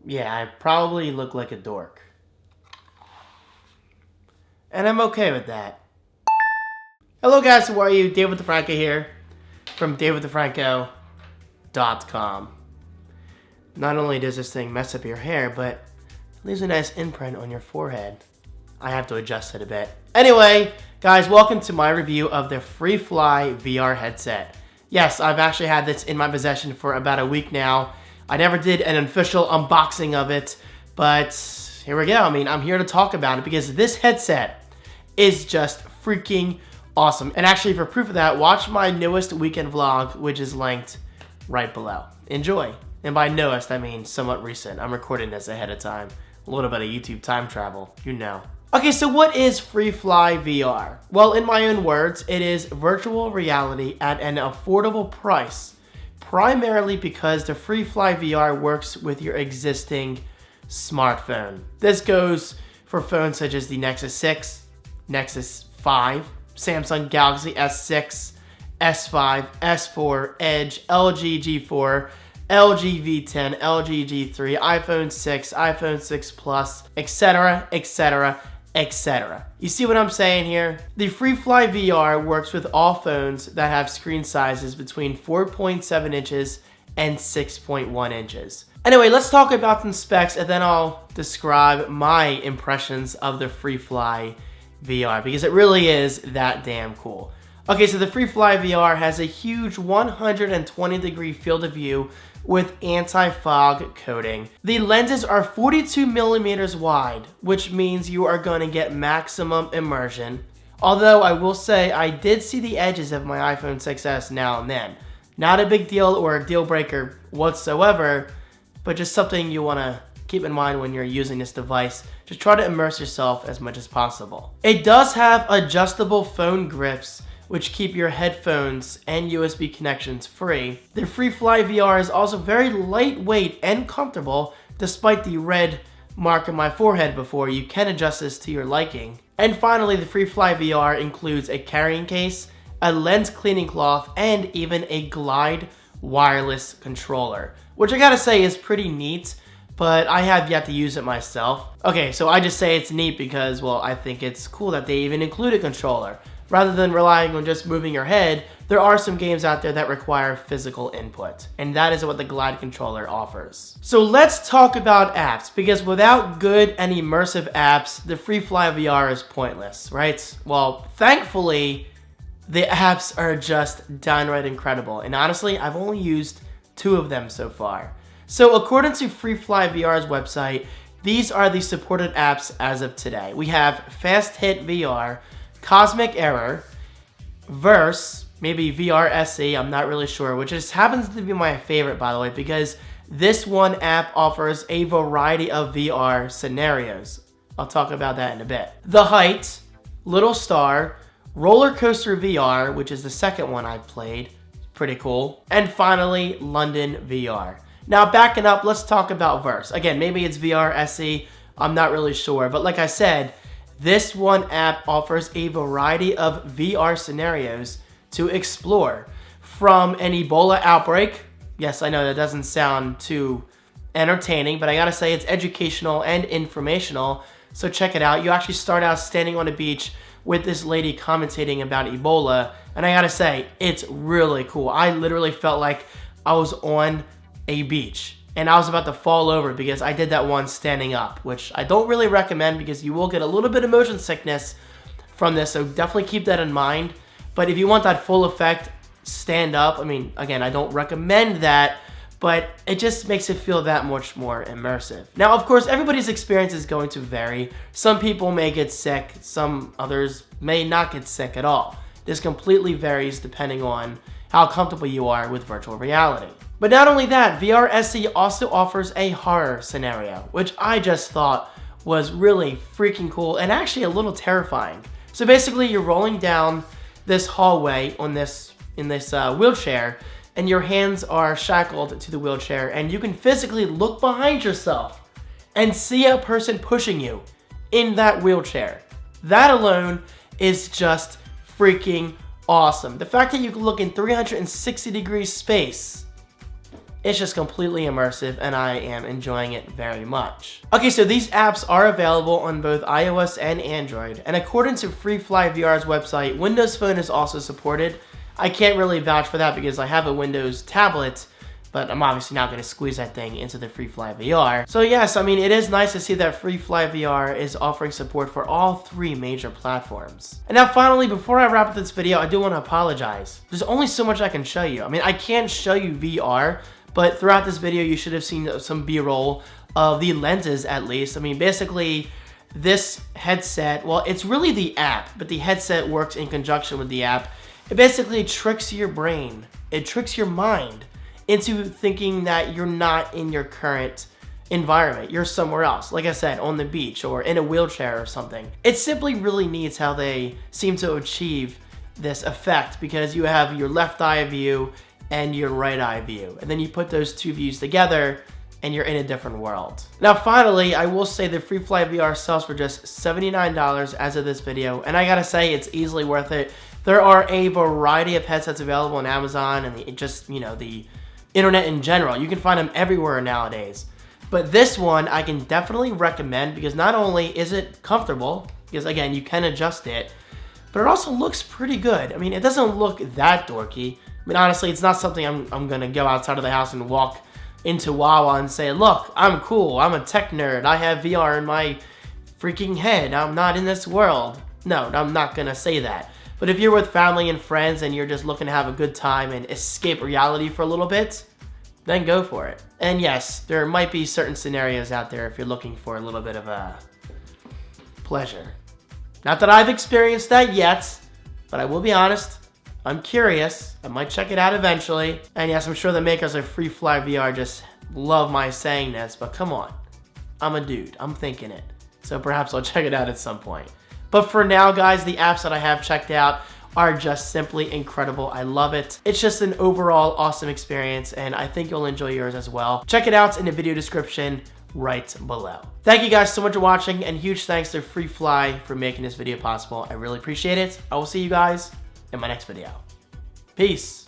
Yeah, I probably look like a dork. And I'm okay with that. Hello guys, how are you? David the Franco here from davidthefranco.com. Not only does this thing mess up your hair, but it leaves a nice imprint on your forehead. I have to adjust it a bit. Anyway, guys, welcome to my review of the Freefly VR headset. Yes, I've actually had this in my possession for about a week now. I never did an official unboxing of it, but here we go. I mean, I'm here to talk about it because this headset is just freaking awesome. And actually, for proof of that, watch my newest weekend vlog, which is linked right below. Enjoy. And by newest, I mean somewhat recent. I'm recording this ahead of time. A little bit of YouTube time travel, you know. Okay, so what is Freefly VR? Well, in my own words, it is virtual reality at an affordable price, primarily because the Freefly VR works with your existing smartphone. This goes for phones such as the Nexus 6, Nexus 5, Samsung Galaxy S6, S5, S4, Edge, LG G4, LG V10, LG G3, iPhone 6, iPhone 6 Plus, etc., etc., etc. You see what I'm saying here? The Freefly VR works with all phones that have screen sizes between 4.7 inches and 6.1 inches. Anyway, let's talk about some specs and then I'll describe my impressions of the Freefly VR because it really is that damn cool. Okay, so the Freefly VR has a huge 120-degree field of view with anti-fog coating. The lenses are 42 millimeters wide, which means you are going to get maximum immersion. Although I will say I did see the edges of my iPhone 6s now and then. Not a big deal or a deal breaker whatsoever, but just something you want to keep in mind when you're using this device. Just try to immerse yourself as much as possible. It does have adjustable phone grips which keep your headphones and USB connections free. The Freefly VR is also very lightweight and comfortable despite the red mark on my forehead before. You can adjust this to your liking. And finally, the Freefly VR includes a carrying case, a lens cleaning cloth, and even a Glide wireless controller, which I gotta say is pretty neat, but I have yet to use it myself. Okay, so I just say it's neat because, well, I think it's cool that they even include a controller. Rather than relying on just moving your head, there are some games out there that require physical input, and that is what the Glide controller offers. So let's talk about apps, because without good and immersive apps, the Freefly VR is pointless, right? Well, thankfully, the apps are just downright incredible, and honestly, I've only used 2 of them so far. So according to Freefly VR's website, these are the supported apps as of today. We have Fast Hit VR, Cosmic Error, Verse, maybe VR SE, I'm not really sure, which just happens to be my favorite, by the way, because this one app offers a variety of VR scenarios. I'll talk about that in a bit. The Height, Little Star, Roller Coaster VR, which is the second one I played, pretty cool, and finally, London VR. Now, backing up, let's talk about Verse. Again, maybe it's VR SE, I'm not really sure, but like I said, this one app offers a variety of VR scenarios to explore. From an Ebola outbreak, yes, I know that doesn't sound too entertaining, but I gotta say it's educational and informational, so check it out. You actually start out standing on a beach with this lady commentating about Ebola, and I gotta say, it's really cool. I literally felt like I was on a beach. And I was about to fall over because I did that one standing up, which I don't really recommend because you will get a little bit of motion sickness from this, so definitely keep that in mind. But if you want that full effect, stand up. I mean, again, I don't recommend that, but it just makes it feel that much more immersive. Now, of course, everybody's experience is going to vary. Some people may get sick, some others may not get sick at all. This completely varies depending on how comfortable you are with virtual reality. But not only that, VR SE also offers a horror scenario, which I just thought was really freaking cool and actually a little terrifying. So basically, you're rolling down this hallway in this wheelchair, and your hands are shackled to the wheelchair, and you can physically look behind yourself and see a person pushing you in that wheelchair. That alone is just freaking awesome. The fact that you can look in 360-degree space It's just completely immersive and I am enjoying it very much. Okay, so these apps are available on both iOS and Android, and according to Freefly VR's website, Windows Phone is also supported. I can't really vouch for that because I have a Windows tablet, but I'm obviously not going to squeeze that thing into the Freefly VR. So yes, I mean, it is nice to see that Freefly VR is offering support for all 3 major platforms. And now finally, before I wrap up this video, I do want to apologize. There's only so much I can show you. I mean, I can't show you VR, but throughout this video, you should have seen some B-roll of the lenses at least. I mean, basically, this headset, well, it's really the app, but the headset works in conjunction with the app. It basically tricks your brain. It tricks your mind into thinking that you're not in your current environment. You're somewhere else, like I said, on the beach or in a wheelchair or something. It simply really needs how they seem to achieve this effect, because you have your left eye view and your right eye view, and then you put those 2 views together and you're in a different world. Now finally, I will say the Freefly VR sells for just $79 as of this video, and I gotta say it's easily worth it. There are a variety of headsets available on Amazon and the internet in general. You can find them everywhere nowadays. But this one I can definitely recommend because not only is it comfortable, because again, you can adjust it, but it also looks pretty good. I mean, it doesn't look that dorky. I mean, honestly, it's not something I'm gonna go outside of the house and walk into Wawa and say, look, I'm cool, I'm a tech nerd, I have VR in my freaking head, I'm not in this world. No, I'm not gonna say that. But if you're with family and friends and you're just looking to have a good time and escape reality for a little bit, then go for it. And yes, there might be certain scenarios out there if you're looking for a little bit of a pleasure. Not that I've experienced that yet, but I will be honest, I'm curious. I might check it out eventually. And yes, I'm sure the makers of Freefly VR just love my saying this, but come on. I'm a dude. I'm thinking it. So perhaps I'll check it out at some point. But for now, guys, the apps that I have checked out are just simply incredible. I love it. It's just an overall awesome experience, and I think you'll enjoy yours as well. Check it out in the video description right below. Thank you guys so much for watching, and huge thanks to Freefly for making this video possible. I really appreciate it. I will see you guys in my next video. Peace.